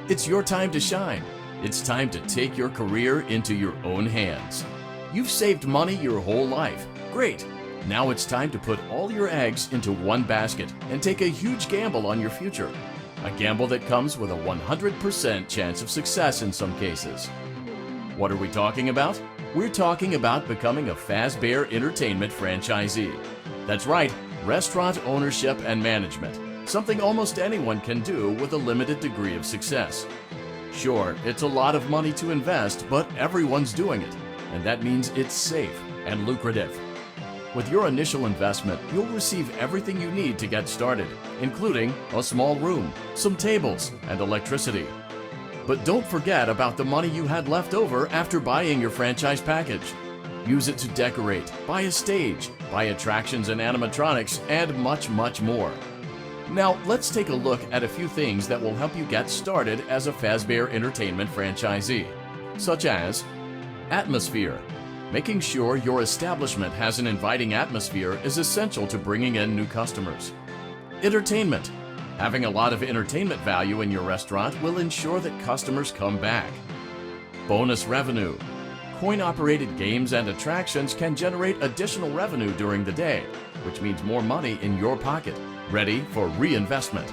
It's your time to shine. It's time to take your career into your own hands. You've saved money your whole life. Great. Now it's time to put all your eggs into one basket and take a huge gamble on your future. A gamble that comes with a 100% chance of success in some cases. What are we talking about? We're talking about becoming a Fazbear Entertainment franchisee. That's right, restaurant ownership and management. Something almost anyone can do with a limited degree of success. Sure, it's a lot of money to invest, but everyone's doing it. And that means it's safe and lucrative. With your initial investment, you'll receive everything you need to get started, including a small room, some tables, and electricity. But don't forget about the money you had left over after buying your franchise package. Use it to decorate, buy a stage, buy attractions and animatronics, and much, much more. Now, let's take a look at a few things that will help you get started as a Fazbear Entertainment franchisee, such as atmosphere. Making sure your establishment has an inviting atmosphere is essential to bringing in new customers. Entertainment. Having a lot of entertainment value in your restaurant will ensure that customers come back. Bonus revenue. Coin-operated games and attractions can generate additional revenue during the day, which means more money in your pocket, ready for reinvestment.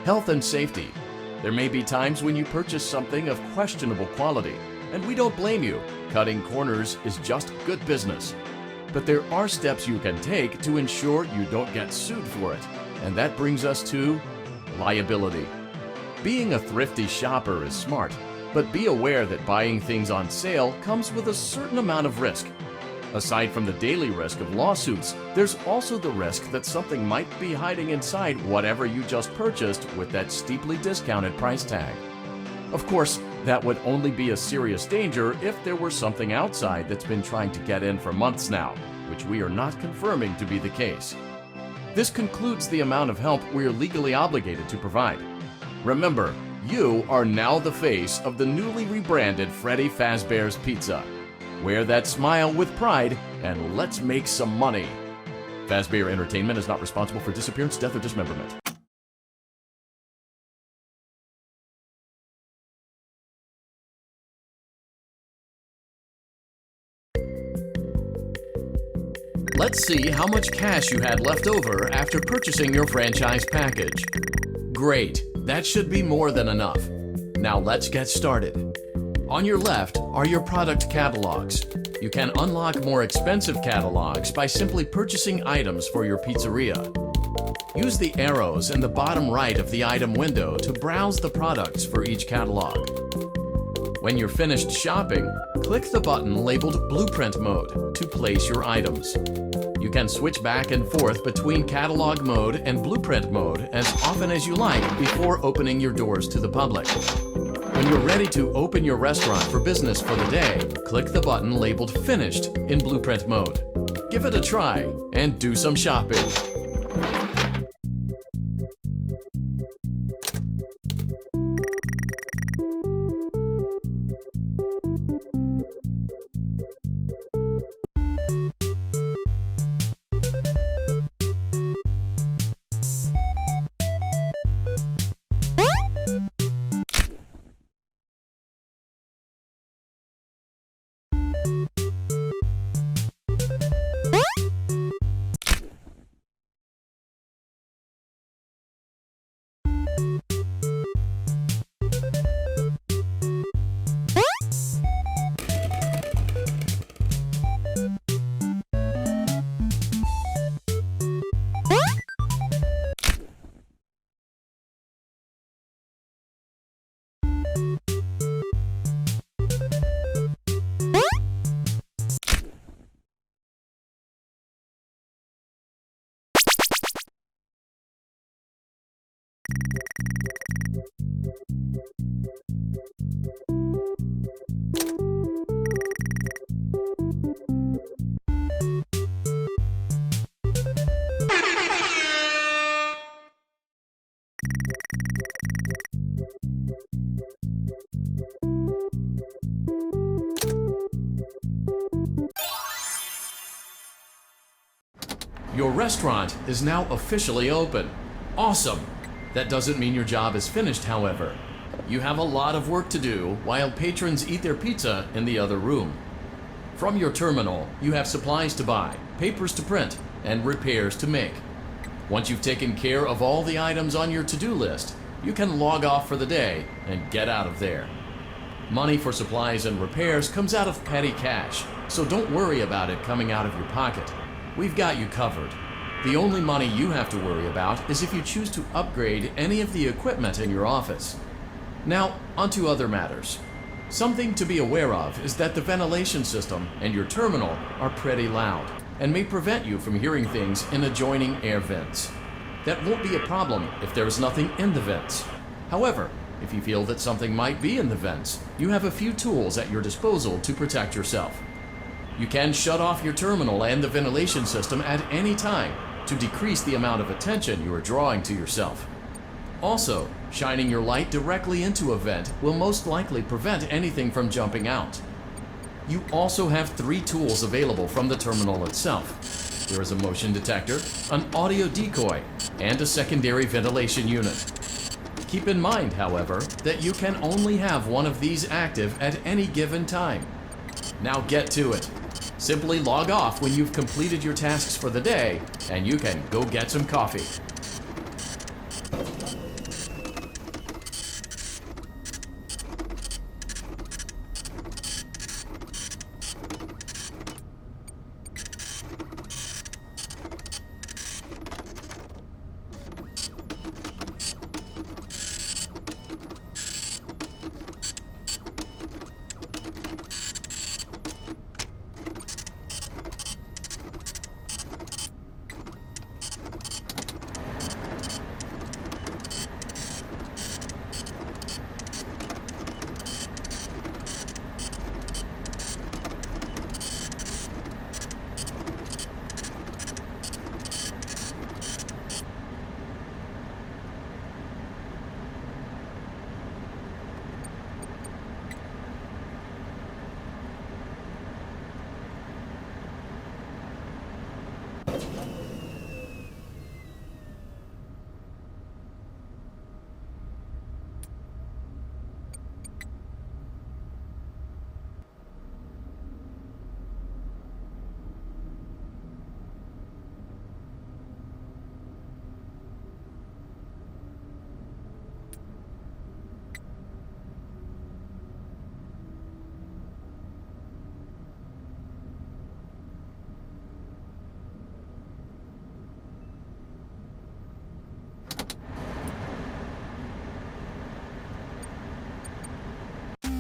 Health and safety. There may be times when you purchase something of questionable quality, and we don't blame you. Cutting corners is just good business. But there are steps you can take to ensure you don't get sued for it, and that brings us to liability. Being a thrifty shopper is smart, but be aware that buying things on sale comes with a certain amount of risk. Aside from the daily risk of lawsuits, there's also the risk that something might be hiding inside whatever you just purchased with that steeply discounted price tag. Of course, that would only be a serious danger if there were something outside that's been trying to get in for months now, which we are not confirming to be the case. This concludes the amount of help we are legally obligated to provide. Remember, you are now the face of the newly rebranded Freddy Fazbear's Pizza. Wear that smile with pride and let's make some money. Fazbear Entertainment is not responsible for disappearance, death, or dismemberment. Let's see how much cash you had left over after purchasing your franchise package. Great, that should be more than enough. Now let's get started. On your left are your product catalogs. You can unlock more expensive catalogs by simply purchasing items for your pizzeria. Use the arrows in the bottom right of the item window to browse the products for each catalog. When you're finished shopping, click the button labeled Blueprint Mode to place your items. You can switch back and forth between Catalog Mode and Blueprint Mode as often as you like before opening your doors to the public. When you're ready to open your restaurant for business for the day, click the button labeled Finished in Blueprint Mode. Give it a try and do some shopping. Your restaurant is now officially open. Awesome! That doesn't mean your job is finished, however. You have a lot of work to do while patrons eat their pizza in the other room. From your terminal, you have supplies to buy, papers to print, and repairs to make. Once you've taken care of all the items on your to-do list, you can log off for the day and get out of there. Money for supplies and repairs comes out of petty cash, so don't worry about it coming out of your pocket. We've got you covered. The only money you have to worry about is if you choose to upgrade any of the equipment in your office. Now, onto other matters. Something to be aware of is that the ventilation system and your terminal are pretty loud and may prevent you from hearing things in adjoining air vents. That won't be a problem if there is nothing in the vents. However, if you feel that something might be in the vents, you have a few tools at your disposal to protect yourself. You can shut off your terminal and the ventilation system at any time to decrease the amount of attention you are drawing to yourself. Also, shining your light directly into a vent will most likely prevent anything from jumping out. You also have 3 tools available from the terminal itself. There is a motion detector, an audio decoy, and a secondary ventilation unit. Keep in mind, however, that you can only have one of these active at any given time. Now get to it. Simply log off when you've completed your tasks for the day, and you can go get some coffee.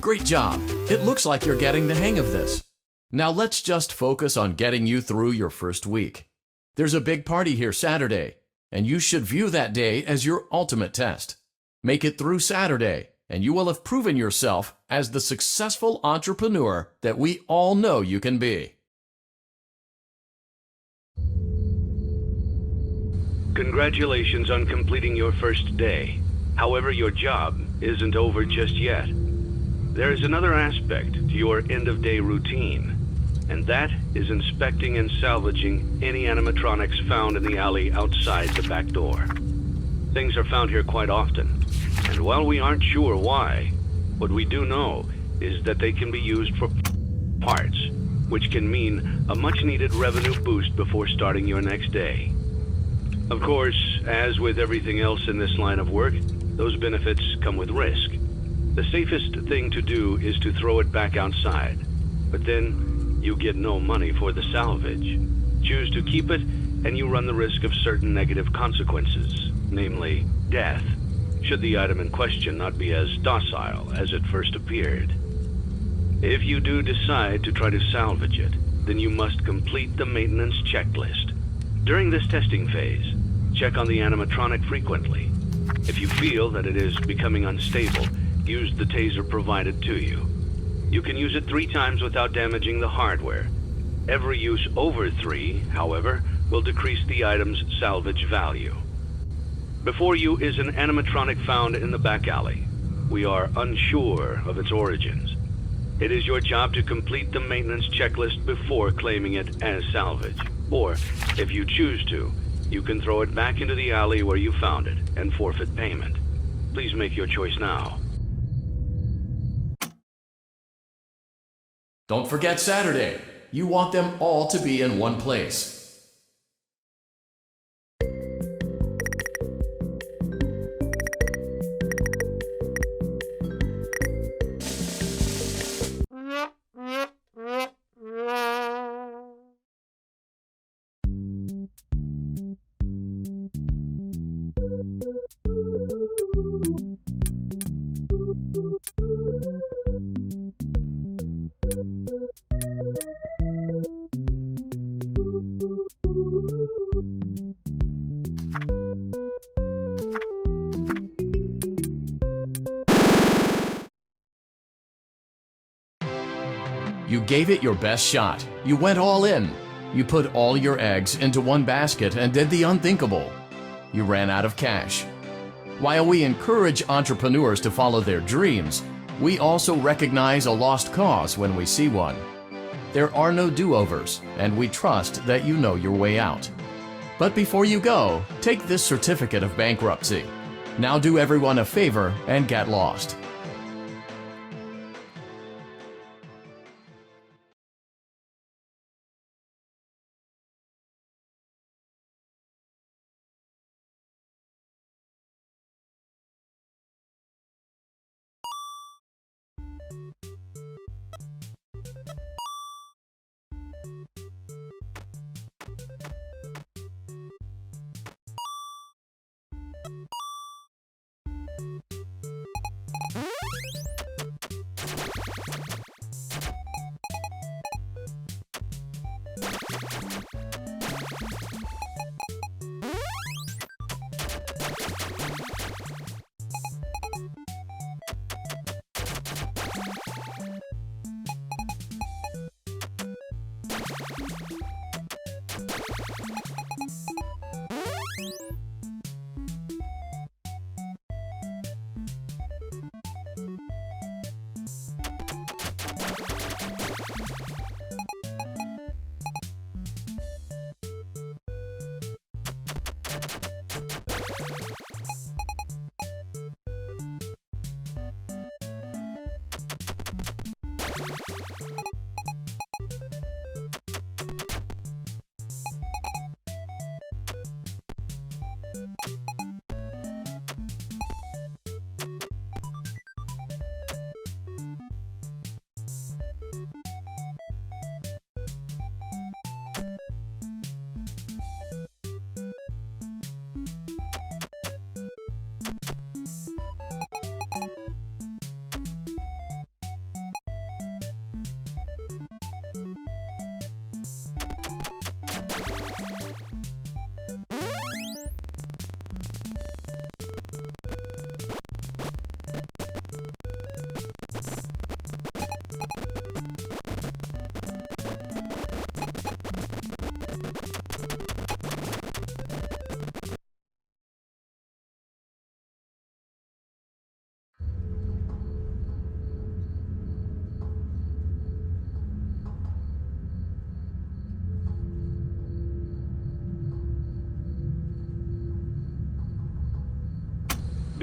Great job! It looks like you're getting the hang of this. Now let's just focus on getting you through your first week. There's a big party here Saturday, and you should view that day as your ultimate test. Make it through Saturday, and you will have proven yourself as the successful entrepreneur that we all know you can be. Congratulations on completing your first day. However, your job isn't over just yet. There is another aspect to your end-of-day routine, and that is inspecting and salvaging any animatronics found in the alley outside the back door. Things are found here quite often, and while we aren't sure why, what we do know is that they can be used for parts, which can mean a much-needed revenue boost before starting your next day. Of course, as with everything else in this line of work, those benefits come with risk. The safest thing to do is to throw it back outside, but then you get no money for the salvage. Choose to keep it, and you run the risk of certain negative consequences, namely death, should the item in question not be as docile as it first appeared. If you do decide to try to salvage it, then you must complete the maintenance checklist. During this testing phase, check on the animatronic frequently. If you feel that it is becoming unstable, use the taser provided to you. You can use it 3 times without damaging the hardware. Every use over 3, however, will decrease the item's salvage value. Before you is an animatronic found in the back alley. We are unsure of its origins. It is your job to complete the maintenance checklist before claiming it as salvage. Or, if you choose to, you can throw it back into the alley where you found it and forfeit payment. Please make your choice now. Don't forget Saturday. You want them all to be in one place. You gave it your best shot. You went all in. You put all your eggs into one basket and did the unthinkable. You ran out of cash. While we encourage entrepreneurs to follow their dreams, we also recognize a lost cause when we see one. There are no do-overs, and we trust that you know your way out. But before you go, take this certificate of bankruptcy. Now do everyone a favor and get lost.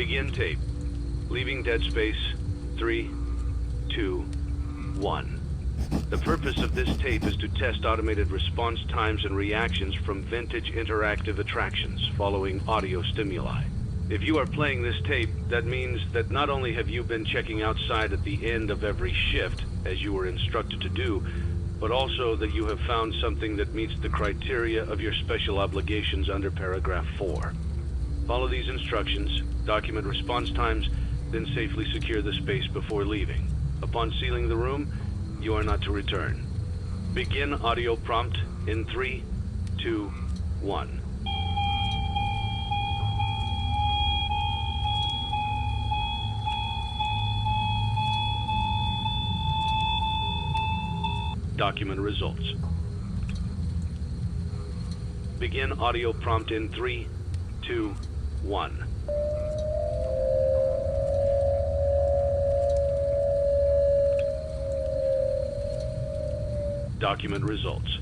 Begin tape. Leaving dead space. 3, 2, 1. The purpose of this tape is to test automated response times and reactions from vintage interactive attractions following audio stimuli. If you are playing this tape, that means that not only have you been checking outside at the end of every shift, as you were instructed to do, but also that you have found something that meets the criteria of your special obligations under paragraph 4. Follow these instructions, document response times, then safely secure the space before leaving. Upon sealing the room, you are not to return. Begin audio prompt in 3, 2, 1. Document results. Begin audio prompt in 3, 2, 1. Document results.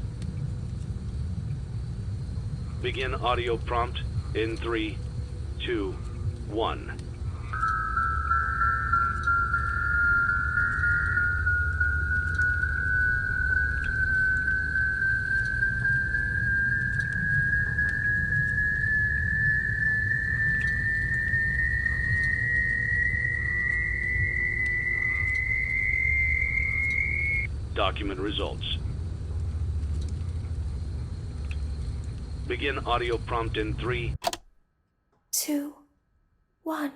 Begin audio prompt in 3, 2, 1. document results. Begin audio prompt in 3, 2, 1.